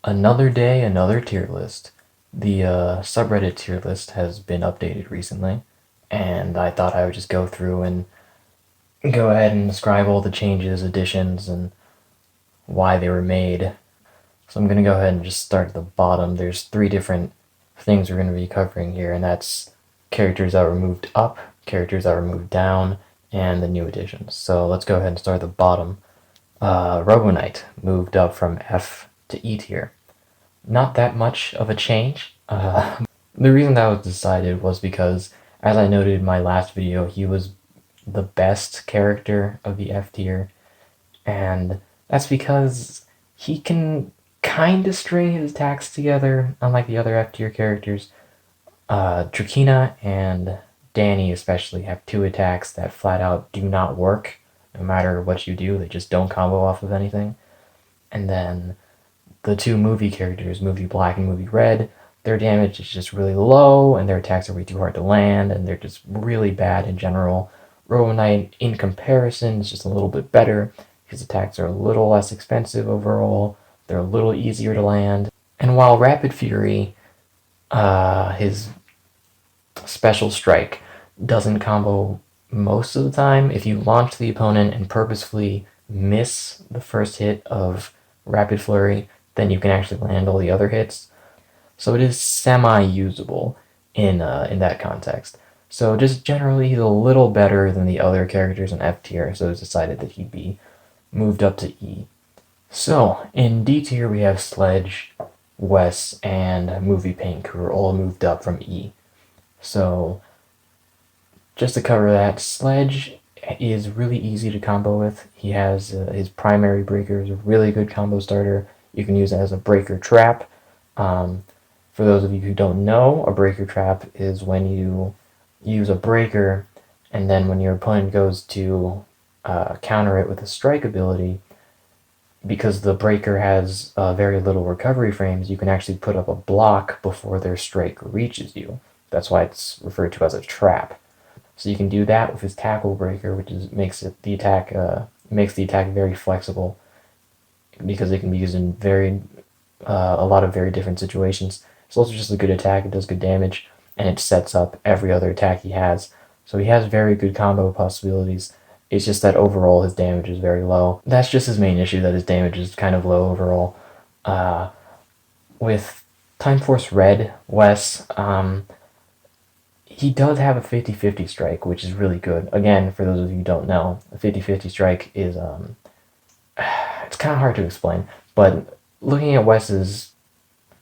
Another day, another tier list. The subreddit tier list has been updated recently, and I thought I would just go through and go ahead and describe all the changes, additions, and why they were made. So I'm going to go ahead and just start at the bottom. There's three different things we're going to be covering here, and that's characters that were moved up, characters that were moved down, and the new additions. So let's go ahead and start at the bottom. Robo Knight moved up from F to E tier. Not that much of a change. The reason that was decided was because, as I noted in my last video, he was the best character of the F tier, and that's because he can kind of string his attacks together, unlike the other F tier characters. Drakina and Danny especially have two attacks that flat out do not work. No matter what you do, they just don't combo off of anything. And then the two movie characters, Movie Black and Movie Red, their damage is just really low, and their attacks are way too hard to land, and they're just really bad in general. Robo Knight, in comparison, is just a little bit better. His attacks are a little less expensive overall, they're a little easier to land. And while Rapid Fury, his special strike, doesn't combo most of the time, if you launch the opponent and purposefully miss the first hit of Rapid Flurry, then you can actually land all the other hits. So it is semi-usable in that context. So just generally, he's a little better than the other characters in F tier, so it's decided that he'd be moved up to E. So in D tier, we have Sledge, Wes, and Movie Pink, who are all moved up from E. So just to cover that, Sledge is really easy to combo with. He has his primary breaker is a really good combo starter. You can use it as a breaker trap. For those of you who don't know, a breaker trap is when you use a breaker, and then when your opponent goes to counter it with a strike ability, because the breaker has very little recovery frames, you can actually put up a block before their strike reaches you. That's why it's referred to as a trap. So you can do that with his tackle breaker, which makes the attack very flexible, because it can be used in a lot of very different situations. It's also just a good attack. It does good damage, and it sets up every other attack he has. So he has very good combo possibilities. It's just that overall his damage is very low. That's just his main issue, that his damage is kind of low overall. With Time Force Red, Wes, he does have a 50-50 strike, which is really good. Again, for those of you who don't know, a 50-50 strike is, it's kind of hard to explain, but looking at Wes's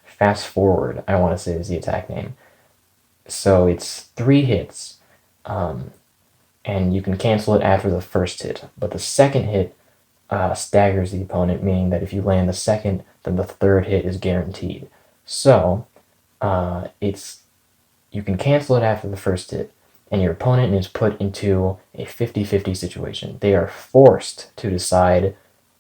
Fast Forward, I want to say is the attack name. So it's 3 hits, and you can cancel it after the first hit, but the second hit staggers the opponent, meaning that if you land the second, then the third hit is guaranteed. So you can cancel it after the first hit, and your opponent is put into a 50-50 situation. They are forced to decide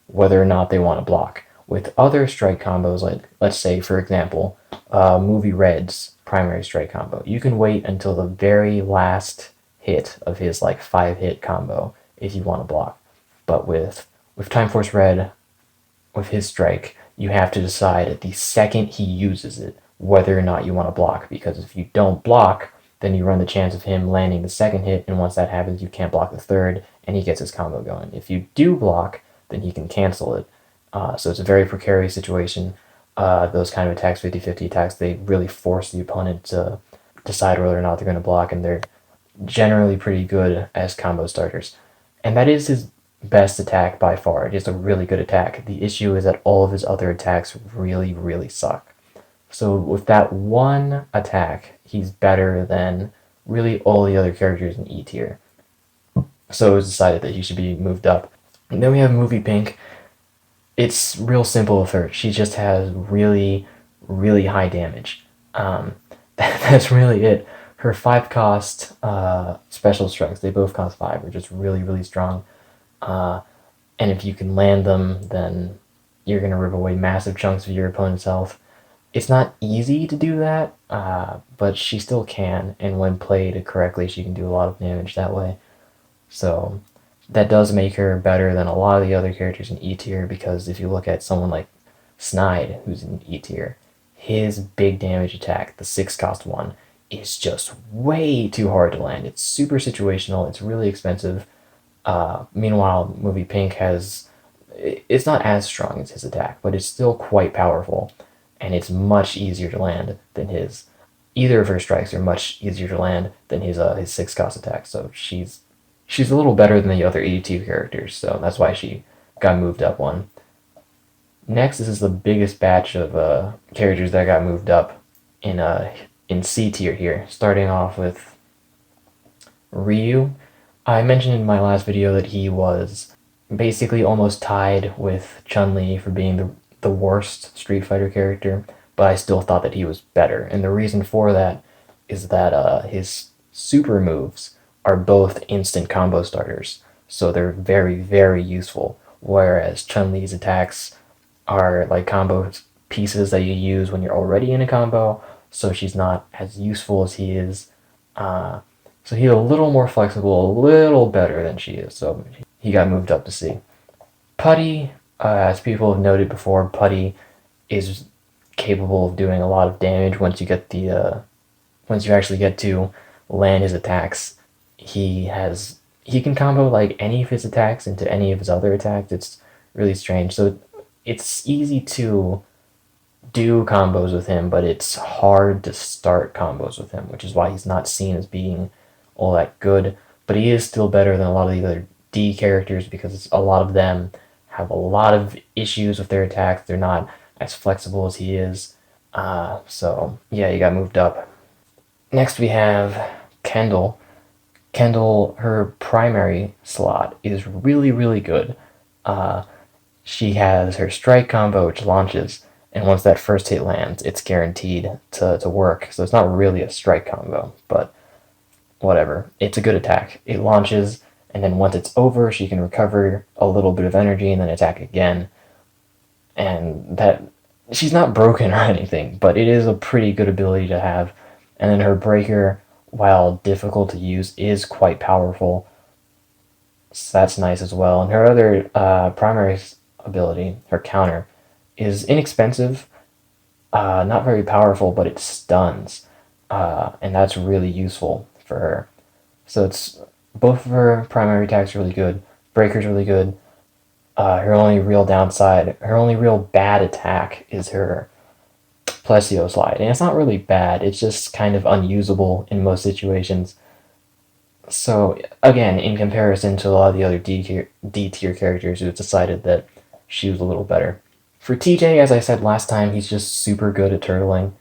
whether or not they want to block. With other strike combos, like, let's say, for example, Movie Red's primary strike combo, you can wait until the very last hit of his, 5-hit combo if you want to block. But with Time Force Red, with his strike, you have to decide at the second he uses it whether or not you want to block, because if you don't block, then you run the chance of him landing the second hit, and once that happens, you can't block the third, and he gets his combo going. If you do block, then he can cancel it. So it's a very precarious situation. Those kind of attacks, 50-50 attacks, they really force the opponent to decide whether or not they're going to block, and they're generally pretty good as combo starters. And that is his best attack by far. It is a really good attack. The issue is that all of his other attacks really, really suck. So with that one attack, he's better than really all the other characters in E tier. So it was decided that he should be moved up. And then we have Movie Pink. It's real simple with her. She just has really, really high damage. That's really it. Her 5-cost special strikes, they both cost 5, are just really, really strong. And if you can land them, then you're going to rip away massive chunks of your opponent's health. It's not easy to do that, but she still can, and when played correctly, she can do a lot of damage that way. So that does make her better than a lot of the other characters in E tier, because if you look at someone like Snide, who's in E tier, his big damage attack, the 6 cost one, is just way too hard to land. It's super situational, it's really expensive. Meanwhile, Movie Pink has, it's not as strong as his attack, but it's still quite powerful, and it's much easier to land than his. Either of her strikes are much easier to land than his 6 cost attack, so she's a little better than the other 82 characters, so that's why she got moved up one. Next, this is the biggest batch of characters that got moved up in C tier here, starting off with Ryu. I mentioned in my last video that he was basically almost tied with Chun-Li for being the worst Street Fighter character, but I still thought that he was better. And the reason for that is that his super moves are both instant combo starters, so they're very, very useful, whereas Chun-Li's attacks are like combo pieces that you use when you're already in a combo, so she's not as useful as he is. So he's a little more flexible, a little better than she is, so he got moved up to C. Putty, as people have noted before, Putty is capable of doing a lot of damage once you get once you actually get to land his attacks. He can combo like any of his attacks into any of his other attacks. It's really strange. So it's easy to do combos with him, but it's hard to start combos with him, which is why he's not seen as being all that good. But he is still better than a lot of the other D characters because a lot of them have a lot of issues with their attacks. They're not as flexible as he is. So yeah, he got moved up. Next we have Kendall. Kendall, her primary slot is really, really good. She has her strike combo, which launches, and once that first hit lands, it's guaranteed to work. So it's not really a strike combo, but whatever. It's a good attack. It launches, and then once it's over, she can recover a little bit of energy and then attack again. And that, she's not broken or anything, but it is a pretty good ability to have. And then her breaker, while difficult to use, is quite powerful. So that's nice as well. And her other primary ability, her counter, is inexpensive, not very powerful, but it stuns. And that's really useful for her. So it's both of her primary attacks are really good. Breaker's really good. Her only real downside, her only real bad attack is her Plesio slide. And it's not really bad, it's just kind of unusable in most situations. So again, in comparison to a lot of the other D tier characters who have decided that she was a little better. For TJ, as I said last time, he's just super good at turtling.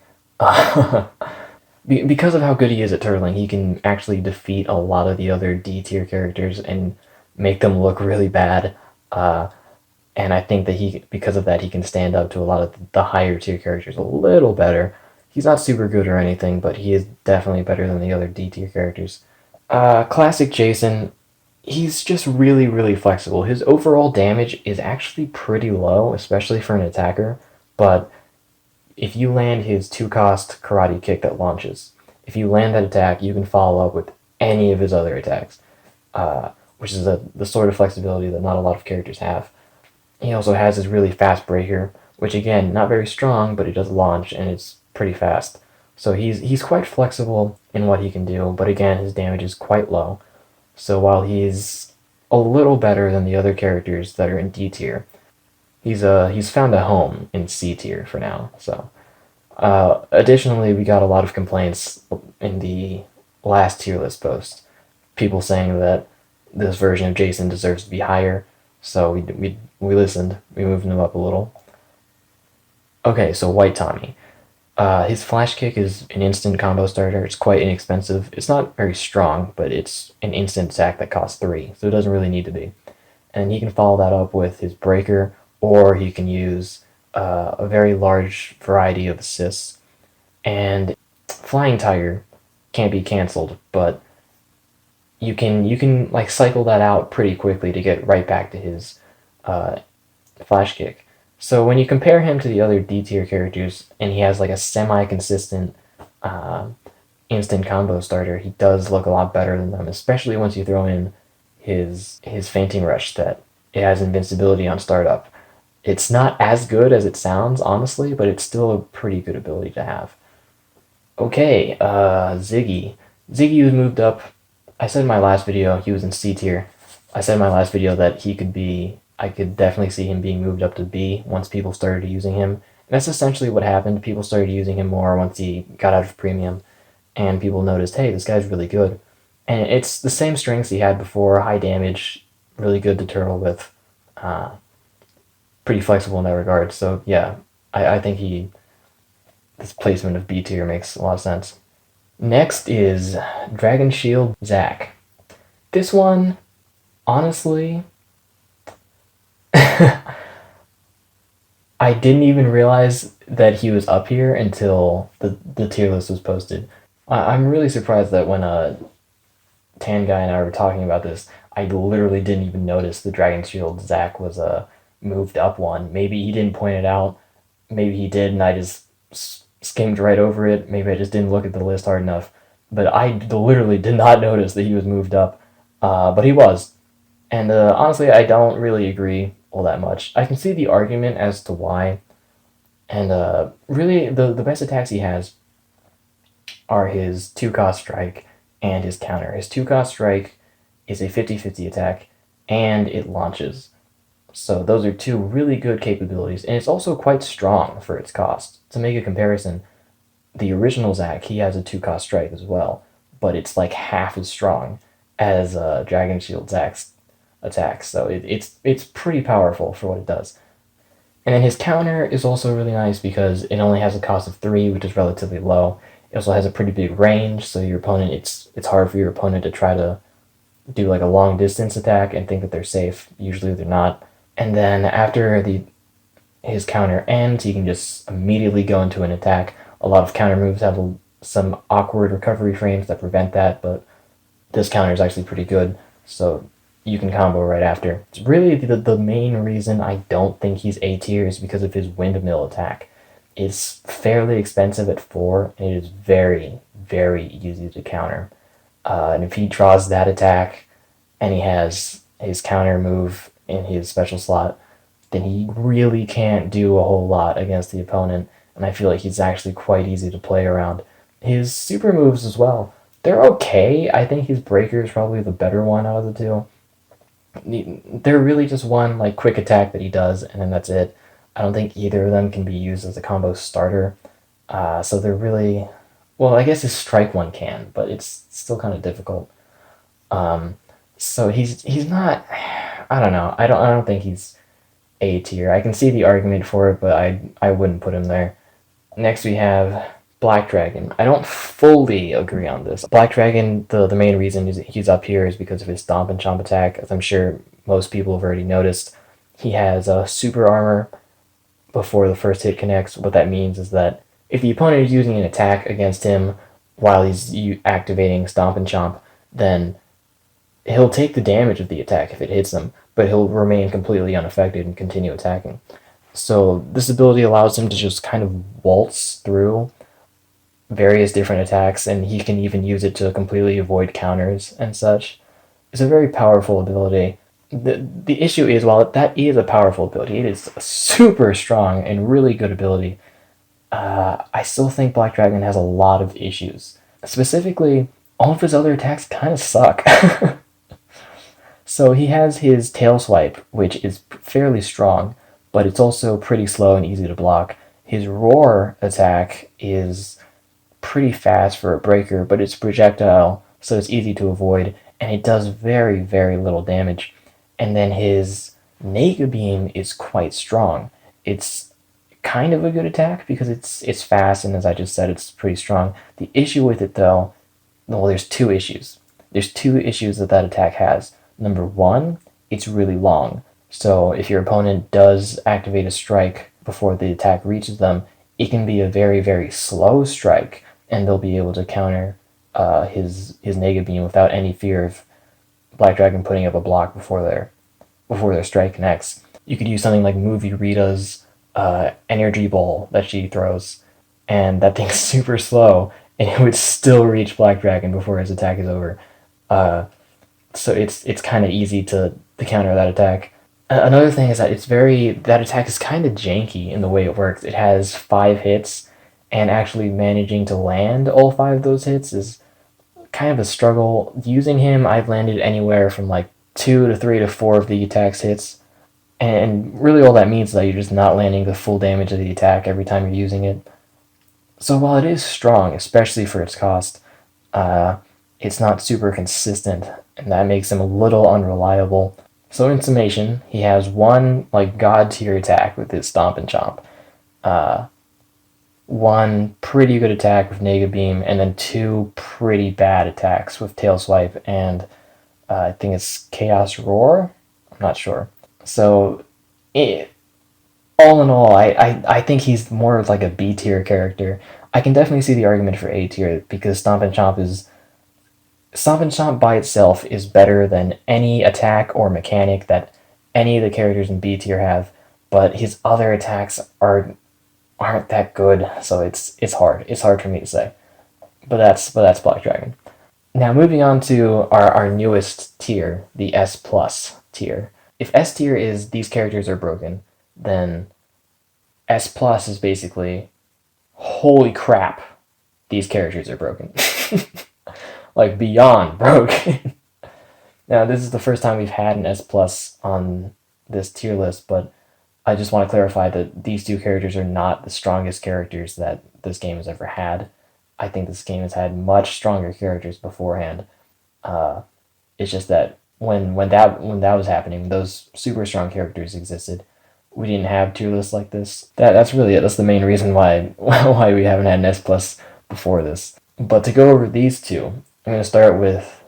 Because of how good he is at turtling, he can actually defeat a lot of the other D tier characters and make them look really bad. And I think that because of that, he can stand up to a lot of the higher tier characters a little better. He's not super good or anything, but he is definitely better than the other D tier characters. Classic Jason, he's just really, really flexible. His overall damage is actually pretty low, especially for an attacker, but if you land his 2-cost karate kick that launches, if you land that attack, you can follow up with any of his other attacks, which is the sort of flexibility that not a lot of characters have. He also has his really fast breaker, which again, not very strong, but it does launch and it's pretty fast. So he's quite flexible in what he can do, but again, his damage is quite low. So while he's a little better than the other characters that are in D tier, he's found a home in C tier for now. So additionally, we got a lot of complaints in the last tier list post, people saying that this version of Jason deserves to be higher. So we listened. We moved him up a little. Okay, so White Tommy. His flash kick is an instant combo starter. It's quite inexpensive. It's not very strong, but it's an instant attack that costs 3, so it doesn't really need to be. And he can follow that up with his breaker, or he can use a very large variety of assists. And Flying Tiger can't be cancelled, but you can like cycle that out pretty quickly to get right back to his flash kick. So when you compare him to the other D tier characters, and he has like a semi-consistent instant combo starter, he does look a lot better than them, especially once you throw in his fainting rush that it has invincibility on startup. It's not as good as it sounds, honestly, but it's still a pretty good ability to have. Okay, Ziggy. Ziggy was moved up. I said in my last video he was in C tier. I said in my last video that he could be, I could definitely see him being moved up to B once people started using him. And that's essentially what happened. People started using him more once he got out of premium, and people noticed, hey, this guy's really good. And it's the same strengths he had before, high damage, really good to turtle with, pretty flexible in that regard. So yeah, I think this placement of B tier makes a lot of sense. Next is Dragon Shield Zac. This one, honestly, I didn't even realize that he was up here until the tier list was posted. I'm really surprised that when Tanguy and I were talking about this, I literally didn't even notice the Dragon Shield Zac was a moved up one. Maybe he didn't point it out. Maybe he did, and I just skimmed right over it. Maybe I just didn't look at the list hard enough. But I literally did not notice that he was moved up. But he was. And honestly, I don't really agree all that much. I can see the argument as to why. And really, the best attacks he has are his 2-cost strike and his counter. His 2-cost strike is a 50-50 attack, and it launches. So those are two really good capabilities, and it's also quite strong for its cost. To make a comparison, the original Zac, he has a 2-cost strike as well, but it's like half as strong as Dragon Shield Zac's attacks, so it's pretty powerful for what it does. And then his counter is also really nice because it only has a cost of 3, which is relatively low. It also has a pretty big range, so your opponent, it's hard for your opponent to try to do like a long distance attack and think that they're safe. Usually they're not. And then after his counter ends, he can just immediately go into an attack. A lot of counter moves have some awkward recovery frames that prevent that, but this counter is actually pretty good, so you can combo right after. It's really the main reason I don't think he's A tier is because of his windmill attack. It's fairly expensive at 4, and it is very, very easy to counter. And if he draws that attack, and he has his counter move in his special slot, then he really can't do a whole lot against the opponent, and I feel like he's actually quite easy to play around. His super moves as well, they're okay. I think his breaker is probably the better one out of the two. They're really just one like quick attack that he does, and then that's it. I don't think either of them can be used as a combo starter. So they're really, well, I guess his strike one can, but it's still kind of difficult. So he's not, I don't know. I don't think he's A tier. I can see the argument for it, but I wouldn't put him there. Next we have Black Dragon. I don't fully agree on this. Black Dragon, the main reason he's up here is because of his Stomp and Chomp attack. As I'm sure most people have already noticed, he has a super armor before the first hit connects. What that means is that if the opponent is using an attack against him while he's activating Stomp and Chomp, then he'll take the damage of the attack if it hits him, but he'll remain completely unaffected and continue attacking. So this ability allows him to just kind of waltz through various different attacks, and he can even use it to completely avoid counters and such. It's a very powerful ability. The issue is, while that is a powerful ability, it is a super strong and really good ability. I still think Black Dragon has a lot of issues. Specifically, all of his other attacks kind of suck. So he has his Tail Swipe, which is fairly strong, but it's also pretty slow and easy to block. His Roar attack is pretty fast for a breaker, but it's projectile, so it's easy to avoid, and it does very, very little damage. And then his Nega Beam is quite strong. It's kind of a good attack because it's fast, and as I just said, it's pretty strong. The issue with it, though, well, there's two issues. There's two issues that attack has. Number one, it's really long. So if your opponent does activate a strike before the attack reaches them, it can be a very, very slow strike, and they'll be able to counter his Nega Beam without any fear of Black Dragon putting up a block before their strike connects. You could use something like Movie Rita's energy ball that she throws, and that thing's super slow, and it would still reach Black Dragon before his attack is over. So it's kind of easy to counter that attack. Another thing is that that attack is kind of janky in the way it works. It has 5 hits, and actually managing to land all 5 of those hits is kind of a struggle. Using him, I've landed anywhere from like 2 to 3 to 4 of the attack's hits, and really all that means is that you're just not landing the full damage of the attack every time you're using it. So while it is strong, especially for its cost, uh, it's not super consistent, and that makes him a little unreliable. So in summation, he has one like god tier attack with his Stomp and Chomp, uh, one pretty good attack with Nega Beam, and then 2 pretty bad attacks with Tail Swipe and I think it's Chaos Roar. I'm not sure. So it, all in all, I think he's more of like a B tier character. I can definitely see the argument for A tier because Stomp and Chomp by itself is better than any attack or mechanic that any of the characters in B tier have, but his other attacks aren't that good, so it's hard. It's hard for me to say. But that's Black Dragon. Now moving on to our newest tier, the S plus tier. If S tier is these characters are broken, then S plus is basically holy crap, these characters are broken. Like beyond broken. Now this is the first time we've had an S plus on this tier list, but I just want to clarify that these 2 characters are not the strongest characters that this game has ever had. I think this game has had much stronger characters beforehand. Uh, it's just that when that was happening, when those super strong characters existed, we didn't have tier lists like this. That's really it. That's the main reason why why we haven't had an S plus before this. But to go over these two, I'm going to start with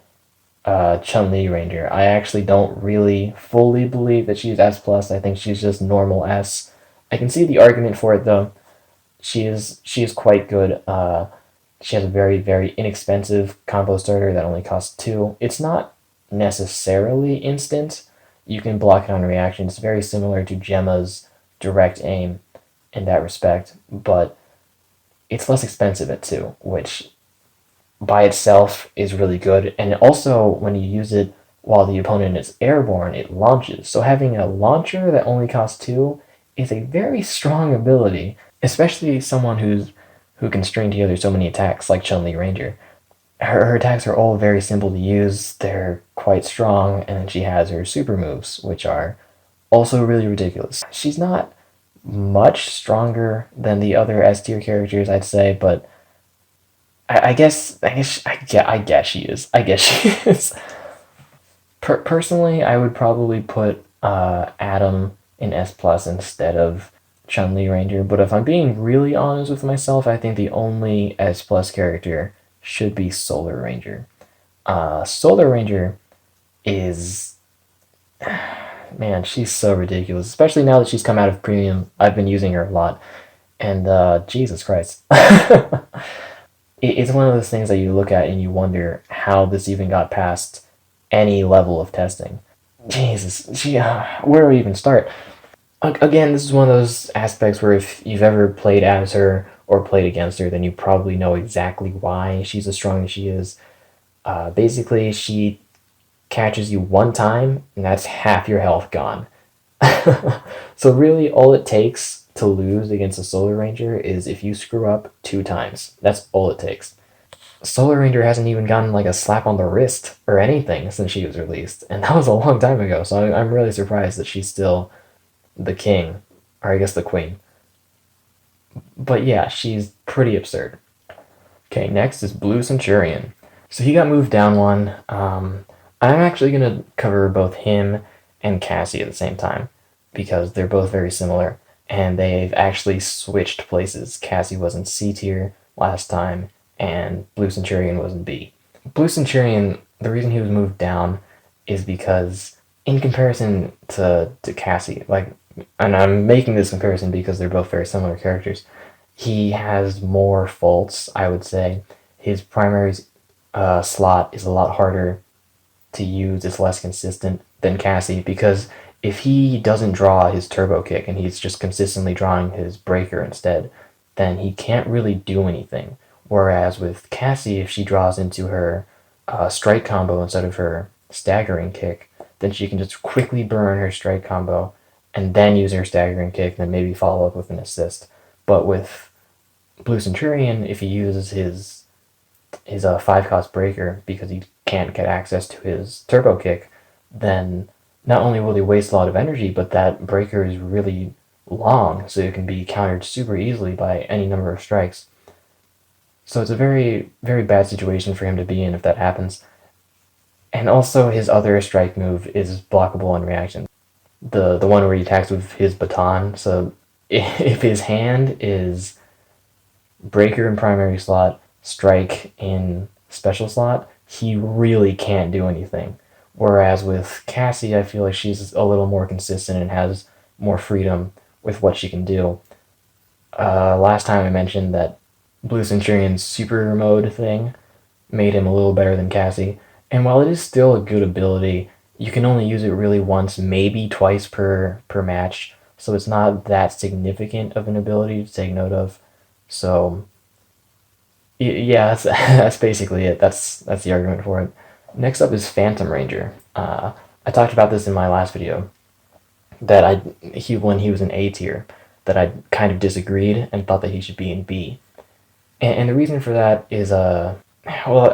Chun-Li Ranger. I actually don't really fully believe that she's S plus. I think she's just normal S. I can see the argument for it though. She is quite good. She has a very inexpensive combo starter that only costs 2. It's not necessarily instant. You can block it on reaction. It's very similar to Gemma's direct aim in that respect, but it's less expensive at 2, which by itself is really good. And also, when you use it while the opponent is airborne, it launches. So having a launcher that only costs 2 is a very strong ability, especially someone who can string together so many attacks like Chun-Li Ranger. Her attacks are all very simple to use, they're quite strong, and then she has her super moves, which are also really ridiculous. She's not much stronger than the other S tier characters, I'd say, but I guess she is. I guess she is. Personally, I would probably put Adam in S plus instead of Chun-Li Ranger. But if I'm being really honest with myself, I think the only S plus character should be Solar Ranger. Solar Ranger is, man, she's so ridiculous. Especially now that she's come out of premium, I've been using her a lot, and Jesus Christ. It's one of those things that you look at and you wonder how this even got past any level of testing. Jesus, where do we even start? Again, this is one of those aspects where if you've ever played as her or played against her, then you probably know exactly why she's as strong as she is. Basically, she catches you one time, and that's half your health gone. So really, all it takes to lose against a Solar Ranger is if you screw up 2 times. That's all it takes. Solar Ranger hasn't even gotten like a slap on the wrist or anything since she was released, and that was a long time ago, so I'm really surprised that she's still the king, or I guess the queen. But yeah, she's pretty absurd. Okay, next is Blue Centurion. So he got moved down 1. I'm actually going to cover both him and Cassie at the same time, because they're both very similar, and they've actually switched places. Cassie was in C tier last time, and Blue Centurion was in B. Blue Centurion, the reason he was moved down is because, in comparison to Cassie, like, and I'm making this comparison because they're both very similar characters, he has more faults, I would say. His primary slot is a lot harder to use, it's less consistent than Cassie, because if he doesn't draw his turbo kick and he's just consistently drawing his breaker instead, then he can't really do anything. Whereas with Cassie, if she draws into her strike combo instead of her staggering kick, then she can just quickly burn her strike combo and then use her staggering kick and then maybe follow up with an assist. But with Blue Centurion, if he uses his 5-cost breaker because he can't get access to his turbo kick, then not only will he waste a lot of energy, but that breaker is really long, so it can be countered super easily by any number of strikes. So it's a very, very bad situation for him to be in if that happens. And also his other strike move is blockable on reaction. The one where he attacks with his baton. So if his hand is breaker in primary slot, strike in special slot, he really can't do anything. Whereas with Cassie, I feel like she's a little more consistent and has more freedom with what she can do. Last time I mentioned that Blue Centurion's super mode thing made him a little better than Cassie, and while it is still a good ability, you can only use it really once, maybe twice per match, so it's not that significant of an ability to take note of. So yeah, that's basically it. That's the argument for it. Next up is Phantom Ranger. I talked about this in my last video, that when he was in A tier, that I kind of disagreed and thought that he should be in B. And the reason for that is, well,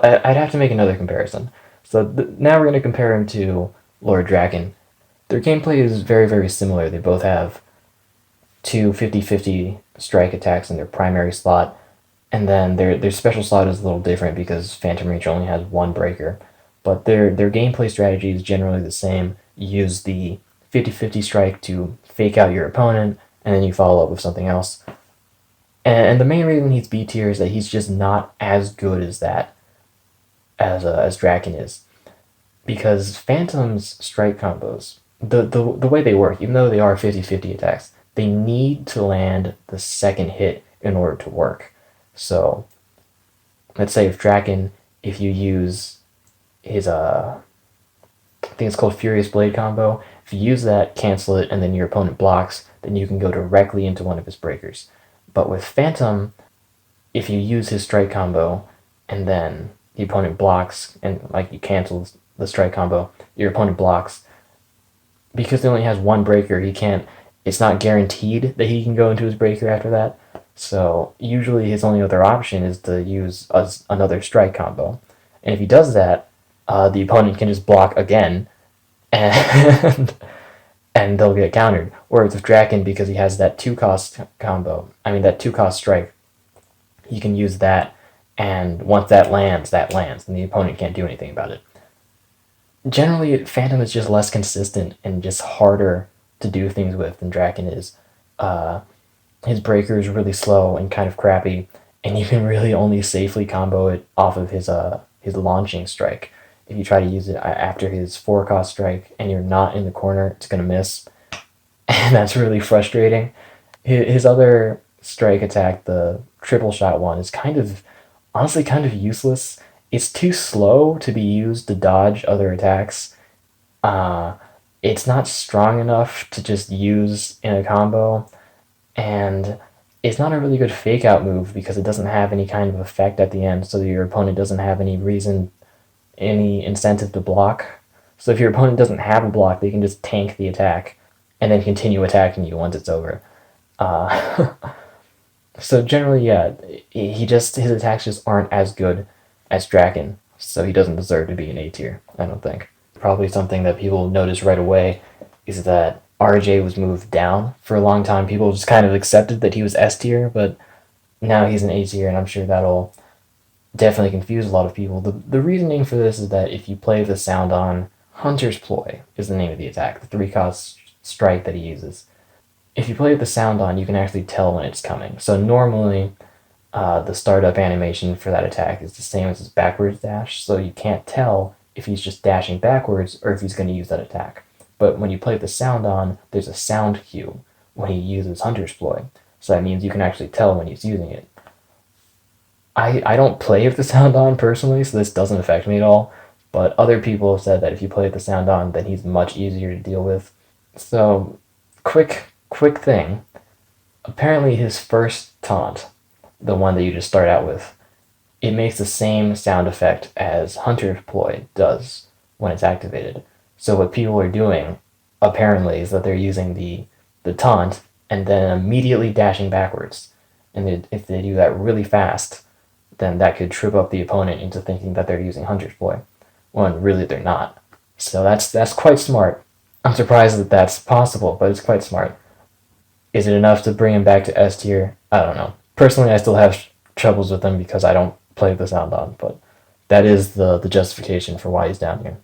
I'd have to make another comparison. So now we're going to compare him to Lord Draken. Their gameplay is very, very similar. They both have two 50-50 strike attacks in their primary slot, and then their special slot is a little different because Phantom Ranger only has one breaker. But their gameplay strategy is generally the same. You use the 50-50 strike to fake out your opponent, and then you follow up with something else. And the main reason he's B tier is that he's just not as good as that, as Draken is. Because Phantom's strike combos, the way they work, even though they are 50-50 attacks, they need to land the second hit in order to work. So, let's say if you use his, I think it's called Furious Blade combo, if you use that, cancel it, and then your opponent blocks, then you can go directly into one of his breakers. But with Phantom, if you use his strike combo, and then the opponent blocks, and like you cancel the strike combo, your opponent blocks, because he only has one breaker, it's not guaranteed that he can go into his breaker after that. So usually his only other option is to use another strike combo. And if he does that, the opponent can just block again, and and they'll get countered. Whereas with Draken, because he has that 2-cost combo, that 2-cost strike, you can use that, and once that lands, and the opponent can't do anything about it. Generally, Phantom is just less consistent and just harder to do things with than Draken is. His breaker is really slow and kind of crappy, and you can really only safely combo it off of his launching strike. If you try to use it after his 4-cost strike and you're not in the corner, it's going to miss. And that's really frustrating. His other strike attack, the triple shot one, is honestly kind of useless. It's too slow to be used to dodge other attacks. It's not strong enough to just use in a combo. And it's not a really good fake out move because it doesn't have any kind of effect at the end, so your opponent doesn't have any incentive to block. So if your opponent doesn't have a block, they can just tank the attack and then continue attacking you once it's over. So generally, yeah, his attacks just aren't as good as Draken, so he doesn't deserve to be an A tier, I don't think. Probably something that people notice right away is that RJ was moved down. For a long time, people just kind of accepted that he was S tier, but now he's an A tier, and I'm sure that'll definitely confuse a lot of people. The reasoning for this is that if you play the sound on, Hunter's Ploy is the name of the attack, the 3-cost strike that he uses. If you play with the sound on, you can actually tell when it's coming. So normally, the startup animation for that attack is the same as his backwards dash, so you can't tell if he's just dashing backwards or if he's going to use that attack. But when you play with the sound on, there's a sound cue when he uses Hunter's Ploy. So that means you can actually tell when he's using it. I don't play with the sound on personally, so this doesn't affect me at all. But other people have said that if you play with the sound on, then he's much easier to deal with. So, quick thing. Apparently his first taunt, the one that you just start out with, it makes the same sound effect as Hunter's Ploy does when it's activated. So what people are doing, apparently, is that they're using the taunt and then immediately dashing backwards. And if they do that really fast, then that could trip up the opponent into thinking that they're using Hunter's Boy, when really they're not. So that's quite smart. I'm surprised that that's possible, but it's quite smart. Is it enough to bring him back to S tier? I don't know. Personally, I still have troubles with him because I don't play the sound on, but that is the justification for why he's down here.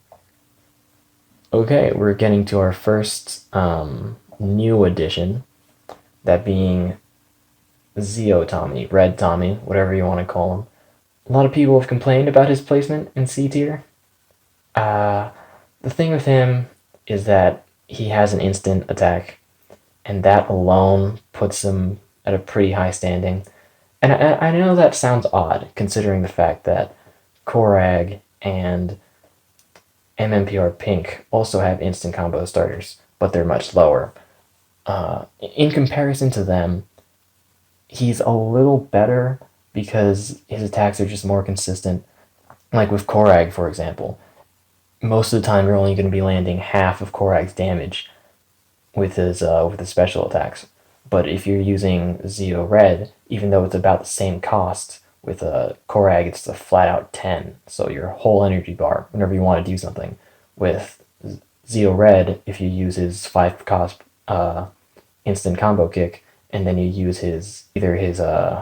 Okay, we're getting to our first new addition, that being Zeo Tommy, Red Tommy, whatever you want to call him. A lot of people have complained about his placement in C tier. The thing with him is that he has an instant attack, and that alone puts him at a pretty high standing. And I know that sounds odd, considering the fact that Korag and MMPR Pink also have instant combo starters, but they're much lower. In comparison to them, he's a little better because his attacks are just more consistent. Like with Korag, for example, most of the time you're only going to be landing half of Korag's damage with his special attacks. But if you're using Zeo Red, even though it's about the same cost, with Korag it's a flat out 10, so your whole energy bar whenever you want to do something. With Zeo Red, if you use his 5 cost instant combo kick, and then you use either his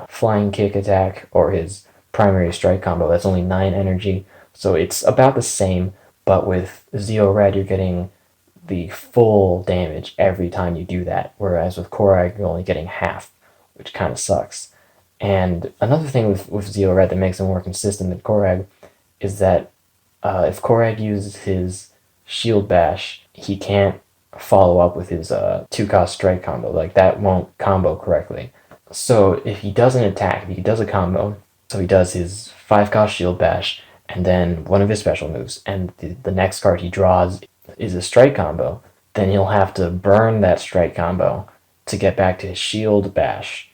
flying kick attack or his primary strike combo, that's only 9 energy, so it's about the same, but with Zeo Red you're getting the full damage every time you do that, whereas with Korag you're only getting half, which kind of sucks. And another thing with Zeo Red that makes him more consistent than Korag is that if Korag uses his shield bash, he can't follow up with his 2-cost strike combo. Like, that won't combo correctly. So if he doesn't attack, if he does a combo, so he does his 5-cost shield bash, and then one of his special moves, and the next card he draws is a strike combo, then he'll have to burn that strike combo to get back to his shield bash.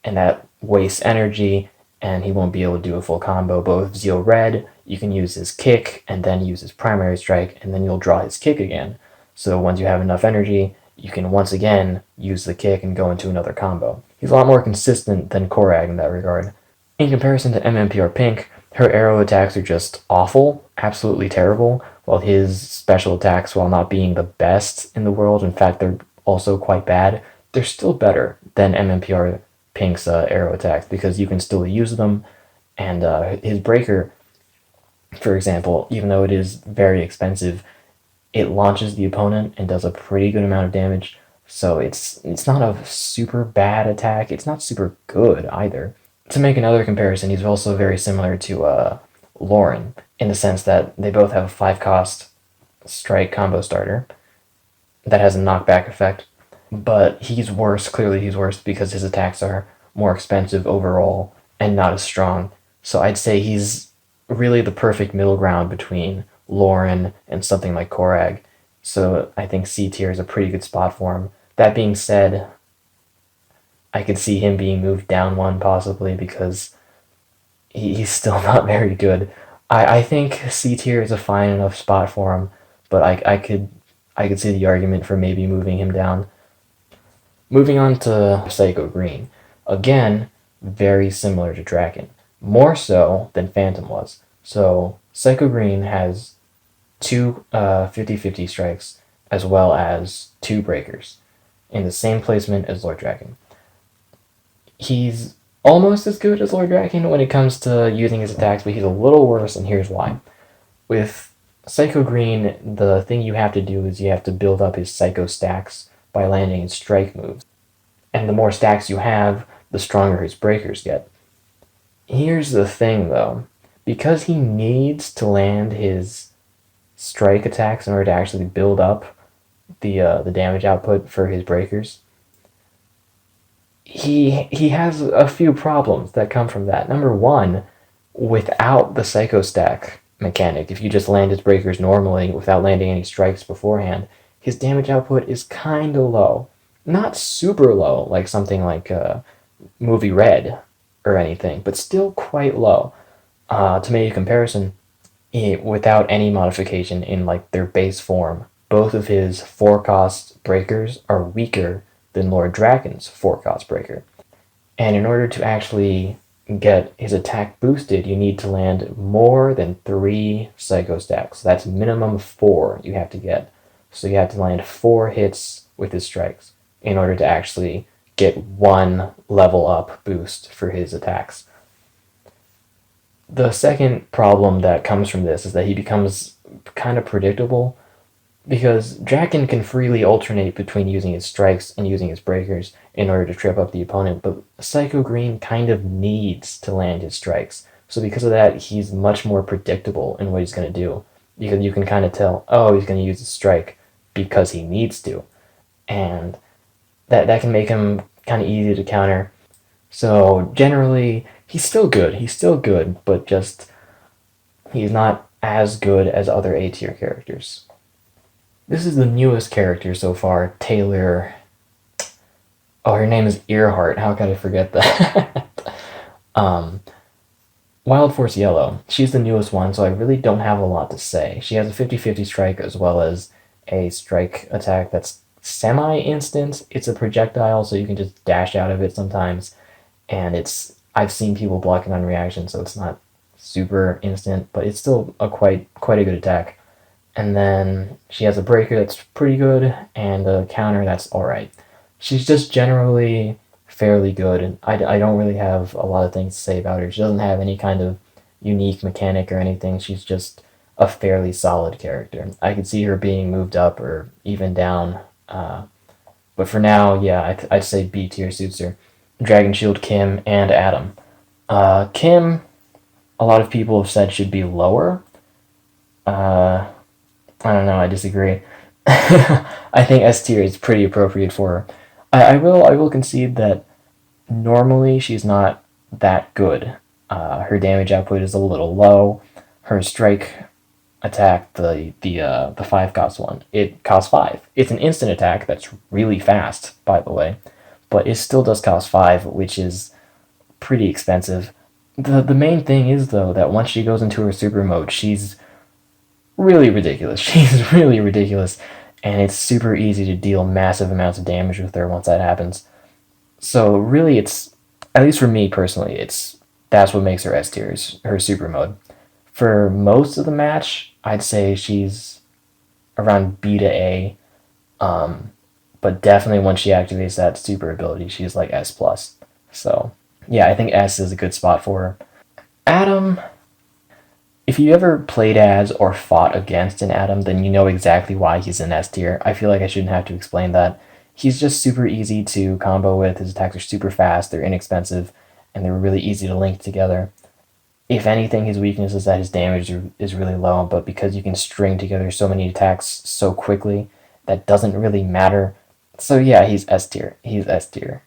And that wastes energy, and he won't be able to do a full combo. But with Zeo Red, you can use his kick, and then use his primary strike, and then you'll draw his kick again. So once you have enough energy, you can once again use the kick and go into another combo. He's a lot more consistent than Korag in that regard. In comparison to MMPR Pink, her arrow attacks are just awful, absolutely terrible, while his special attacks, while not being the best in the world, in fact they're also quite bad, they're still better than MMPR Pink's arrow attacks, because you can still use them, and his breaker, for example, even though it is very expensive, it launches the opponent and does a pretty good amount of damage, so it's not a super bad attack, it's not super good either. To make another comparison, he's also very similar to Lauren, in the sense that they both have a 5-cost strike combo starter that has a knockback effect, but he's worse, clearly he's worse, because his attacks are more expensive overall and not as strong. So I'd say he's really the perfect middle ground between Lauren and something like Korag. So I think C tier is a pretty good spot for him. That being said, I could see him being moved down one possibly, because he's still not very good. I think C tier is a fine enough spot for him, but I could see the argument for maybe moving him down. Moving on to Psycho Green. Again, very similar to Draken. More so than Phantom was. So Psycho Green has 2 50-50 strikes, as well as 2 breakers, in the same placement as Lord Draken. He's almost as good as Lord Draken when it comes to using his attacks, but he's a little worse, and here's why. With Psycho Green, the thing you have to do is you have to build up his Psycho stacks by landing his strike moves. And the more stacks you have, the stronger his breakers get. Here's the thing, though. Because he needs to land his strike attacks in order to actually build up the damage output for his breakers, he has a few problems that come from that. Number one, without the Psycho stack mechanic, if you just land his breakers normally without landing any strikes beforehand, his damage output is kind of low. Not super low, like something like Movie Red or anything, but still quite low. To make a comparison, without any modification in like their base form, both of his 4-cost breakers are weaker than Lord Draken's 4-cost breaker. And in order to actually get his attack boosted, you need to land more than 3 Psycho stacks. So that's minimum 4 you have to get. So you have to land 4 hits with his strikes in order to actually get 1 level up boost for his attacks. The second problem that comes from this is that he becomes kind of predictable, because Draken can freely alternate between using his strikes and using his breakers in order to trip up the opponent, but Psycho Green kind of needs to land his strikes. So because of that, he's much more predictable in what he's going to do. You can kind of tell, oh, he's going to use a strike because he needs to. And that can make him kind of easy to counter. So generally, he's still good. He's still good, but just he's not as good as other A tier characters. This is the newest character so far, Taylor. Oh, her name is Earhart. How could I forget that? Wild Force Yellow. She's the newest one, so I really don't have a lot to say. She has a 50-50 strike as well as a strike attack that's semi-instant. It's a projectile, so you can just dash out of it sometimes. And I've seen people block it on reaction, so it's not super instant, but it's still a quite a good attack. And then she has a breaker that's pretty good and a counter that's alright. She's just generally fairly good, and I don't really have a lot of things to say about her. She doesn't have any kind of unique mechanic or anything. She's just a fairly solid character. I could see her being moved up or even down, but for now, yeah, I'd say B tier suits her. Dragon Shield Kim and Adam. Kim, a lot of people have said should be lower. I don't know, I disagree. I think S tier is pretty appropriate for her. I will concede that normally she's not that good. Her damage output is a little low. Her strike attack, the 5-cost one, it costs 5. It's an instant attack that's really fast, by the way, but it still does cost 5, which is pretty expensive. The main thing is, though, that once she goes into her super mode, she's really ridiculous. She's really ridiculous, and it's super easy to deal massive amounts of damage with her once that happens. So really, it's, at least for me personally, that's what makes her S tier, is her super mode. For most of the match, I'd say she's around B to A, but definitely once she activates that super ability, she's like S plus. So yeah, I think S is a good spot for her. Adam, if you ever played as or fought against an Adam, then you know exactly why he's in S tier. I feel like I shouldn't have to explain that. He's just super easy to combo with. His attacks are super fast, they're inexpensive, and they're really easy to link together. If anything, his weakness is that his damage is really low, but because you can string together so many attacks so quickly, that doesn't really matter. So yeah, he's S tier. He's S tier.